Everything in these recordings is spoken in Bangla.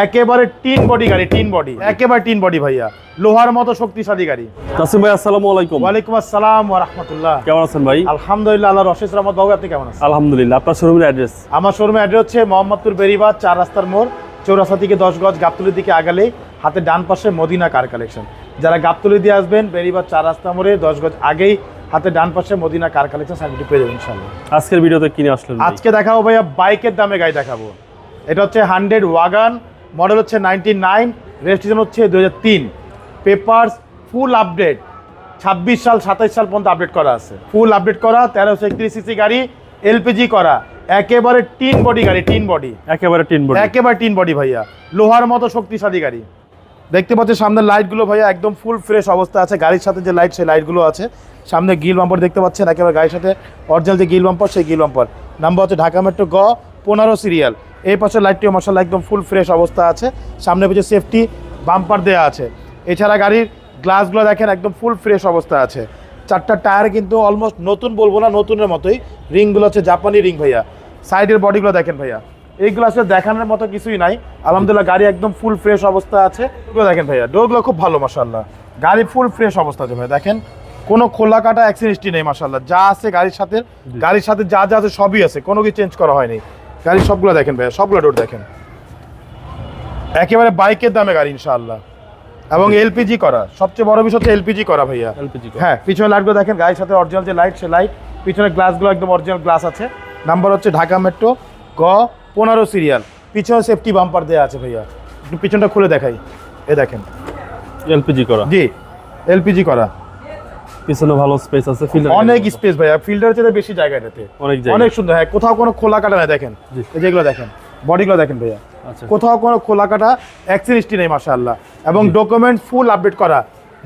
একেবারে টিন বডি গাড়ি, টিন বডি, একেবারে টিন বডি ভাইয়া, লোহার মতো শক্তিশালী গাড়ি। কাসিম ভাই আসসালামু আলাইকুম। ওয়ালাইকুম আসসালাম ওয়া রাহমাতুল্লাহ। কেমন আছেন ভাই? আলহামদুলিল্লাহ, আল্লাহর অশেষ রহমত। বাবু আপনি কেমন আছেন? আলহামদুলিল্লাহ। আপনার শোরুমের অ্যাড্রেস? আমার শোরুমের অ্যাড্রেস হচ্ছে মোহাম্মদপুর বেরিবাদ 4 রাস্তার মোড়, চৌরাস্তা থেকে 10 গজ গাবতলির দিকে আগালেই হাতে ডান পাশে মদিনা কার কালেকশন। যারা গাবতলি দিয়ে আসবেন বেরিবাদ 4 রাস্তা মোড়ে 10 গজ আগেই হাতে ডান পাশে মদিনা কার কালেকশন সাইনটি পেয়ে যাবেন ইনশাআল্লাহ। আজকের ভিডিওতে কিনে আসলেন? আজকে দেখাবো ভাইয়া বাইকের দামে গাড়ি দেখাবো। এটা হচ্ছে 100 ওয়াগন, মডেল হচ্ছে 99, রেজিস্ট্রেশন হচ্ছে 2003, পেপারস ফুল আপডেট, 26 সাল 27 সাল পর্যন্ত আপডেট করা আছে, ফুল আপডেট করা, 1331 সিসি গাড়ি, এলপিজি করা, একেবারে টিন বডি গাড়ি, টিন বডি, একেবারে টিন বডি, একেবারে টিন বডি ভাইয়া, লোহার মতো শক্তিশালী গাড়ি। দেখতে পাচ্ছেন সামনের লাইটগুলো ভাইয়া একদম ফুল ফ্রেশ অবস্থা আছে, গাড়ির সাথে যে লাইট সেই লাইটগুলো আছে। সামনে গিল বাম্পার দেখতে পাচ্ছেন, একেবারে গাড়ির সাথে অরিজিনাল যে গিল বাম্পার সেই গিল বাম্পার। নাম্বার হচ্ছে ঢাকা মেট্রো গ 15 সিরিয়াল। এই পাশের লাইটটিও মাশাআল্লাহ একদম ফুল ফ্রেশ অবস্থা আছে, সামনে পিছনে সেফটি বাম্পার দেওয়া আছে। এছাড়া গাড়ির গ্লাসগুলো দেখেন একদম ফুল ফ্রেশ অবস্থা আছে। 4টা টায়ার কিন্তু অলমোস্ট নতুন বলবো না, নতুনের মতোই। রিংগুলো হচ্ছে জাপানি রিং ভাইয়া। সাইডের বডিগুলো দেখেন ভাইয়া, এইগুলো আসলে দেখানোর মতো কিছুই নাই। আলহামদুলিল্লাহ গাড়ি একদম ফুল ফ্রেশ অবস্থা আছে। এগুলো দেখেন ভাইয়া, ডোরগুলো খুব ভালো মাশাআল্লাহ, গাড়ি ফুল ফ্রেশ অবস্থা আছে ভাইয়া। দেখেন কোনো খোলা কাটা অ্যাক্সিডেন্ট হিস্ট্রি নেই মাশাআল্লাহ, যা আছে গাড়ির সাথে যা যা আছে সবই আছে, কোনো কিছু চেঞ্জ করা হয়নি। গাড়ির সবগুলো দেখেন ভাইয়া, সবগুলো ডোর দেখেন, একেবারে বাইকের দামে গাড়ি ইনশাআল্লাহ। এবং এলপিজি করা, সবচেয়ে বড় বিষয় হচ্ছে এলপিজি করা ভাইয়া। হ্যাঁ, পিছনে লাইটগুলো দেখেন, গাড়ির সাথে অরিজিনাল যে লাইট সে লাইট, পিছনে গ্লাসগুলো একদম অরিজিনাল গ্লাস আছে। নাম্বার হচ্ছে ঢাকা মেট্রো গ 15 সিরিয়াল। পিছনে সেফটি বাম্পার দেওয়া আছে ভাইয়া, একটু পিছনটা খুলে দেখাই। এ দেখেন এলপিজি করা, জি এলপিজি করা, পিছনে ভালো স্পেস আছে, ফিল্টার অনেক স্পেস ভাইয়া, ফিল্টারের চেয়ে বেশি জায়গা এটাতে, অনেক সুন্দর। হ্যাঁ, কোথাও কোনো খোলা কাটা নাই, দেখেন এই যেগুলো দেখেন, বডিগুলো দেখেন ভাইয়া, কোথাও কোনো খোলা কাটা অ্যাক্সিডেন্ট নেই মাশাআল্লাহ। এবং ডকুমেন্ট ফুল আপডেট করা,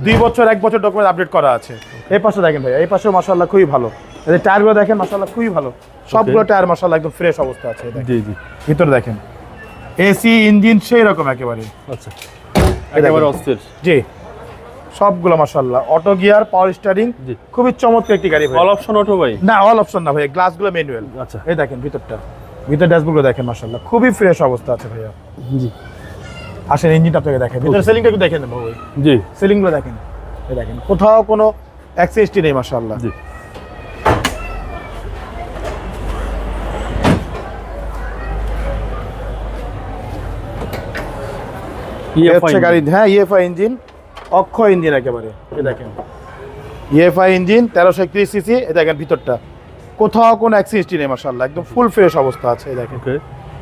2 বছর 1 বছর ডকুমেন্ট আপডেট করা আছে। এই পাশে দেখেন ভাইয়া, এই পাশেও মাশাআল্লাহ খুবই ভালো। এই টায়ারগুলো দেখেন মাশাআল্লাহ খুবই ভালো, সবগুলো টায়ার মাশাআল্লাহ একদম ফ্রেশ অবস্থা আছে। জি জি, ভিতরে দেখেন এসি ইঞ্জিন সেই রকম একেবারে, আচ্ছা একেবারে অস্থির। জি সবগুলো মাশাআল্লাহ অটো গিয়ার, পাওয়ার স্টিয়ারিং, খুবই চমৎকার একটি গাড়ি ভাই। অল অপশন অটো ভাই? না, অল অপশন না ভাই, গ্লাসগুলো ম্যানুয়াল। আচ্ছা এই দেখেন ভিতরটা, ভিতর ড্যাশবোর্ডগুলো দেখেন মাশাআল্লাহ খুবই ফ্রেশ অবস্থা আছে ভাইয়া। জি আসেন ইঞ্জিনটা আপনাকে দেখেন, ভিতর সিলিংটা একটু দেখেন ভাই। জি সিলিংগুলো দেখেন, এই দেখেন কোথাও কোনো অ্যাক্সিডেন্ট নেই মাশাআল্লাহ। জি গাড়ি, হ্যাঁ ইএফআই ইঞ্জিন, অক্ষয় ইঞ্জিন একেবারে। এই দেখেন ইএফআই ইঞ্জিন, 1331 সিসি। এই দেখেন ভিতরটা কোথাও কোনো অ্যাক্সিডেন্ট নেই মাশাআল্লাহ, একদম ফুল ফ্রেশ অবস্থা আছে। এই দেখেন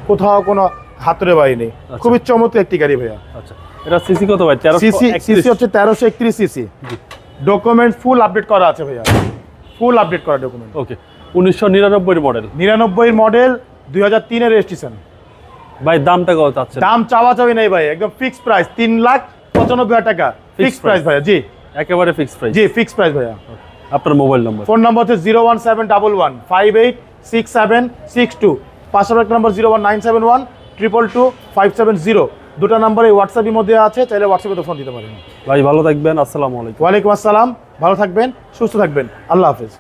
কোথাও কোনো হাতুড়ে বাড়ি নেই, খুবই চমৎকার একটি গাড়ি ভাইয়া। আচ্ছা এটা সিসি কত ভাই? সিসি হচ্ছে 1331 সিসি। ডকুমেন্ট ফুল আপডেট করা আছে ভাইয়া, ফুল আপডেট করা ডকুমেন্ট। ওকে 1999 মডেল, 99 মডেল, 2003 এর রেজিস্ট্রেশন। ভাই দামটা কত চাচ্ছেন? দাম চাওয়া নেই ভাই, একদম ফিক্সড প্রাইস 3,95,000 টাকা ফিক্সড প্রাইস ভাইয়া। জি একেবারে ফিক্সড প্রাইস? জি ফিক্সড প্রাইস ভাইয়া। আপনার মোবাইল নাম্বার? ফোন নাম্বার হচ্ছে 01711586762, পাশাপাশি নাম্বার 01971222570। দুটো নাম্বারে হোয়াটসঅ্যাপের মধ্যে আছে, চাইলে হোয়াটসঅ্যাপে ফোন দিতে পারেন। ভাই ভালো থাকবেন, আসসালামু আলাইকুম। ওয়ালাইকুম আসসালাম, ভালো থাকবেন, সুস্থ থাকবেন, আল্লাহ হাফেজ।